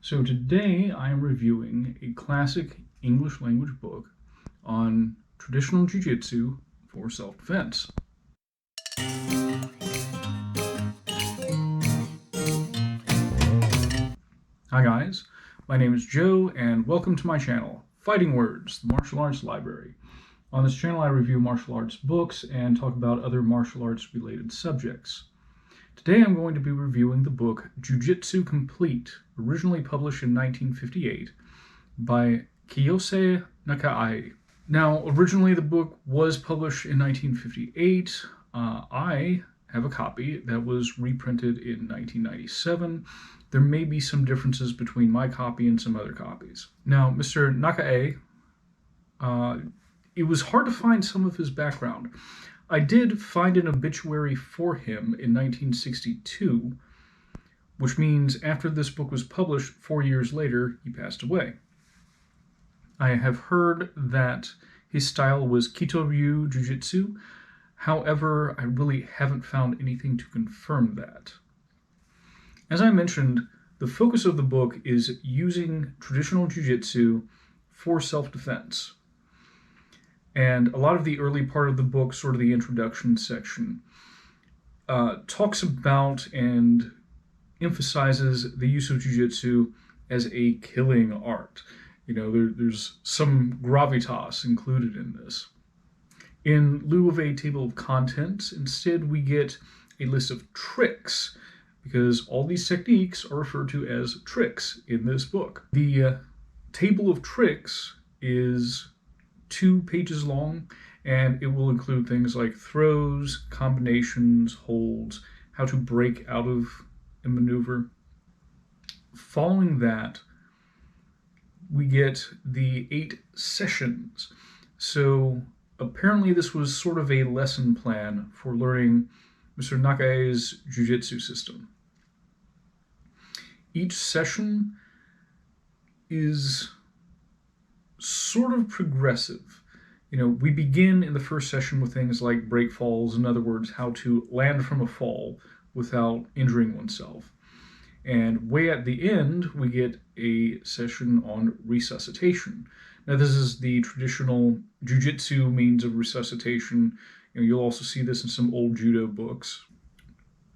So today I am reviewing a classic English language book on traditional jiu-jitsu for self-defense. Hi guys, my name is Joe and welcome to my channel, Fighting Words, the Martial Arts Library. On this channel I review martial arts books and talk about other martial arts related subjects. Today I'm going to be reviewing the book Jiu-Jitsu Complete, originally published in 1958 by Kiyose Nakae. Now, originally the book was published in 1958. I have a copy that was reprinted in 1997. There may be some differences between my copy and some other copies. Now, Mr. Nakae, it was hard to find some of his background. I did find an obituary for him in 1962, which means after this book was published, 4 years later, he passed away. I have heard that his style was Kito-ryu Jiu-Jitsu. However, I really haven't found anything to confirm that. As I mentioned, the focus of the book is using traditional Jiu-Jitsu for self-defense. And a lot of the early part of the book, sort of the introduction section, talks about and emphasizes the use of jiu-jitsu as a killing art. You know, there's some gravitas included in this. In lieu of a table of contents, instead we get a list of tricks, because all these techniques are referred to as tricks in this book. The table of tricks is 2 pages long, and it will include things like throws, combinations, holds, how to break out of a maneuver. Following that, we get the 8 sessions. So apparently this was sort of a lesson plan for learning Mr. Nakae's jiu-jitsu system. Each session is sort of progressive. You know, we begin in the first session with things like break falls, in other words, how to land from a fall without injuring oneself. And way at the end, we get a session on resuscitation. Now, this is the traditional jiu-jitsu means of resuscitation. You know, you'll also see this in some old judo books.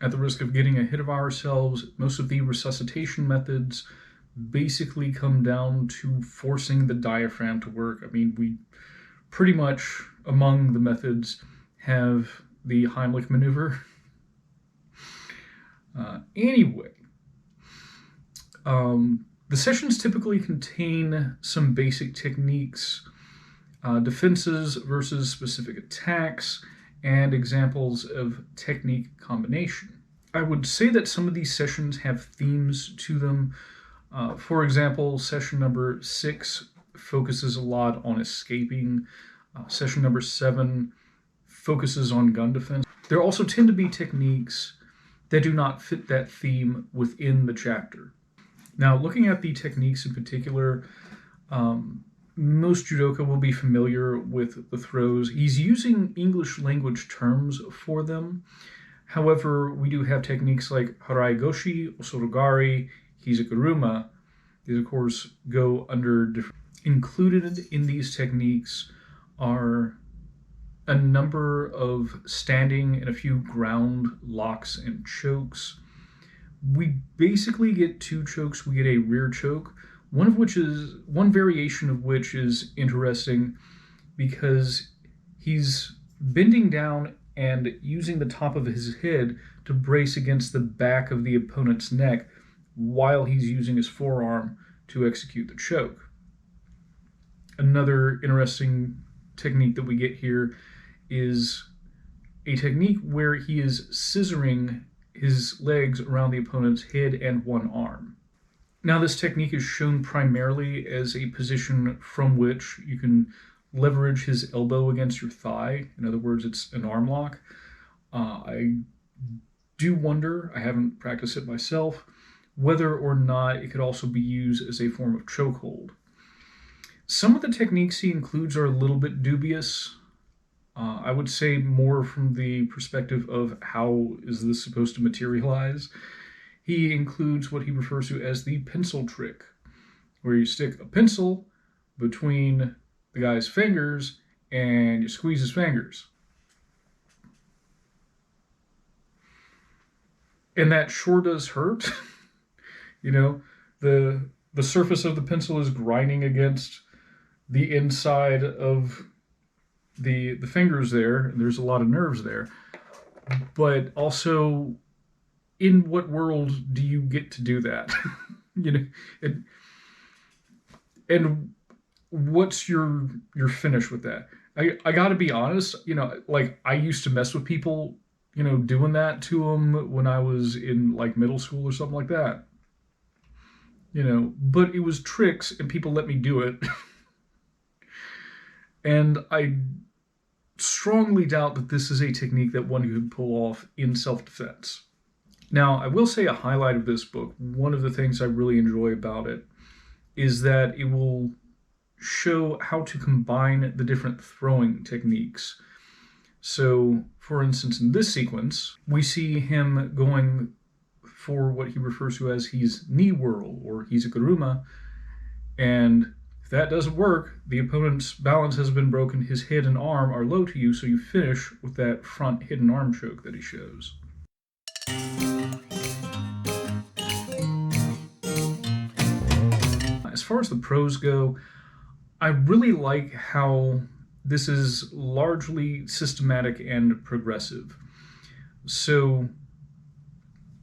At the risk of getting ahead of ourselves, most of the resuscitation methods basically come down to forcing the diaphragm to work. I mean, we pretty much, among the methods, have the Heimlich maneuver. Anyway, the sessions typically contain some basic techniques, defenses versus specific attacks, and examples of technique combination. I would say that some of these sessions have themes to them. For example, session number 6 focuses a lot on escaping. Session number 7 focuses on gun defense. There also tend to be techniques that do not fit that theme within the chapter. Now, looking at the techniques in particular, most judoka will be familiar with the throws. He's using English language terms for them. However, we do have techniques like Harai Goshi, Osorogari, Hizakuruma. These, of course, go under different. Included in these techniques are a number of standing and a few ground locks and chokes. We basically get 2 chokes. We get a rear choke, one variation of which is interesting because he's bending down and using the top of his head to brace against the back of the opponent's neck while he's using his forearm to execute the choke. Another interesting technique that we get here is a technique where he is scissoring his legs around the opponent's head and one arm. Now, this technique is shown primarily as a position from which you can leverage his elbow against your thigh. In other words, it's an arm lock. I do wonder, I haven't practiced it myself, whether or not it could also be used as a form of chokehold. Some of the techniques he includes are a little bit dubious. I would say more from the perspective of how is this supposed to materialize. he includes what he refers to as the pencil trick, where you stick a pencil between the guy's fingers and you squeeze his fingers. And that sure does hurt. You know, the surface of the pencil is grinding against the inside of the fingers there, and there's a lot of nerves there. But also, in what world do you get to do that? You know, and what's your finish with that? I got to be honest, you know, like I used to mess with people, you know, doing that to them when I was in like middle school or something like that. You know, but it was tricks and people let me do it. And I strongly doubt that this is a technique that one could pull off in self-defense. Now, I will say a highlight of this book, one of the things I really enjoy about it, is that it will show how to combine the different throwing techniques. So, for instance, in this sequence, we see him going for what he refers to as his knee whirl, or hizaguruma, and if that doesn't work, the opponent's balance has been broken, his head and arm are low to you, so you finish with that front hidden arm choke that he shows. As far as the pros go, I really like how this is largely systematic and progressive. So,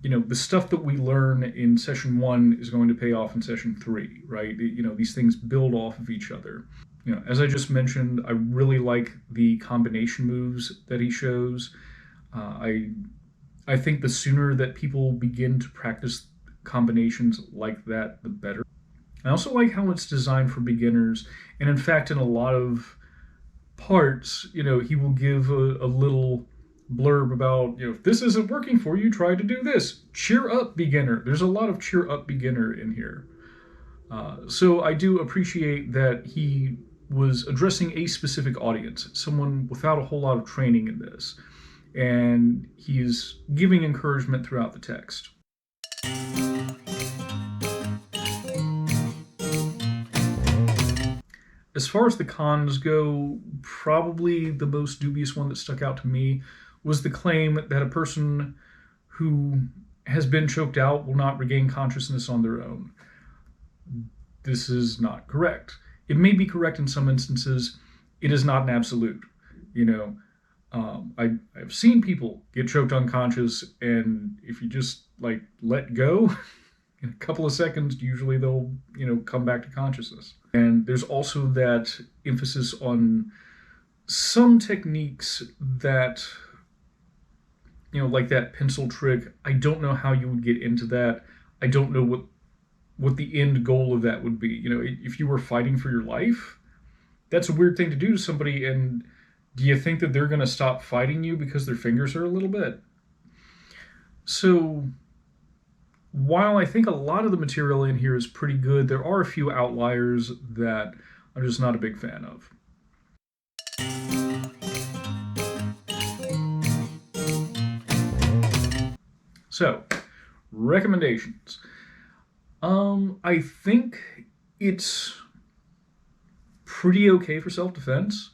you know, the stuff that we learn in session 1 is going to pay off in session 3, right? You know, these things build off of each other. You know, as I just mentioned, I really like the combination moves that he shows. I think the sooner that people begin to practice combinations like that, the better. I also like how it's designed for beginners, and in fact, in a lot of parts, you know, he will give a little blurb about, you know, if this isn't working for you, try to do this. Cheer up, beginner. There's a lot of cheer up, beginner in here. So I do appreciate that he was addressing a specific audience, someone without a whole lot of training in this, and he's giving encouragement throughout the text. As far as the cons go, probably the most dubious one that stuck out to me was the claim that a person who has been choked out will not regain consciousness on their own. This is not correct. It may be correct in some instances. It is not an absolute. You know, I've seen people get choked unconscious, and if you just like let go, in a couple of seconds, usually they'll, you know, come back to consciousness. And there's also that emphasis on some techniques that, you know, like that pencil trick. I don't know how you would get into that. I don't know what the end goal of that would be. You know, if you were fighting for your life, that's a weird thing to do to somebody. And do you think that they're going to stop fighting you because their fingers are a little bit? So while I think a lot of the material in here is pretty good, there are a few outliers that I'm just not a big fan of. So, recommendations. I think it's pretty okay for self-defense.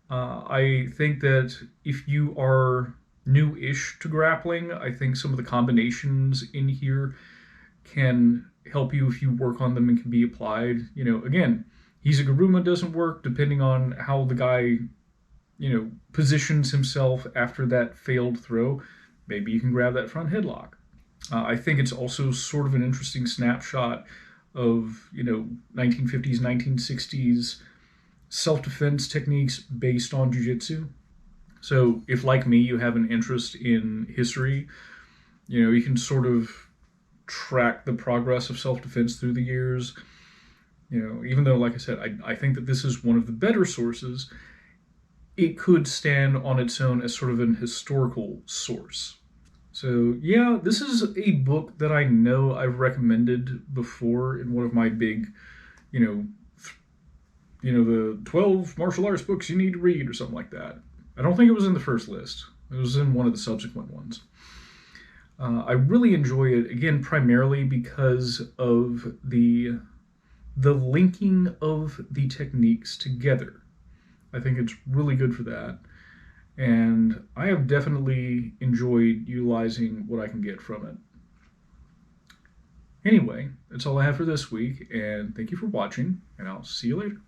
I think that if you are new-ish to grappling, I think some of the combinations in here can help you if you work on them and can be applied. You know, again, hizaguruma doesn't work depending on how the guy, you know, positions himself after that failed throw. Maybe you can grab that front headlock. I think it's also sort of an interesting snapshot of, you know, 1950s, 1960s self-defense techniques based on jiu-jitsu. So if, like me, you have an interest in history, you know, you can sort of track the progress of self-defense through the years. You know, even though, like I said, I think that this is one of the better sources, it could stand on its own as sort of an historical source. So yeah, this is a book that I know I've recommended before in one of my big, you know, the 12 martial arts books you need to read or something like that. I don't think it was in the first list. It was in one of the subsequent ones. I really enjoy it, again, primarily because of the linking of the techniques together. I think it's really good for that. And I have definitely enjoyed utilizing what I can get from it. Anyway, that's all I have for this week, and thank you for watching, and I'll see you later.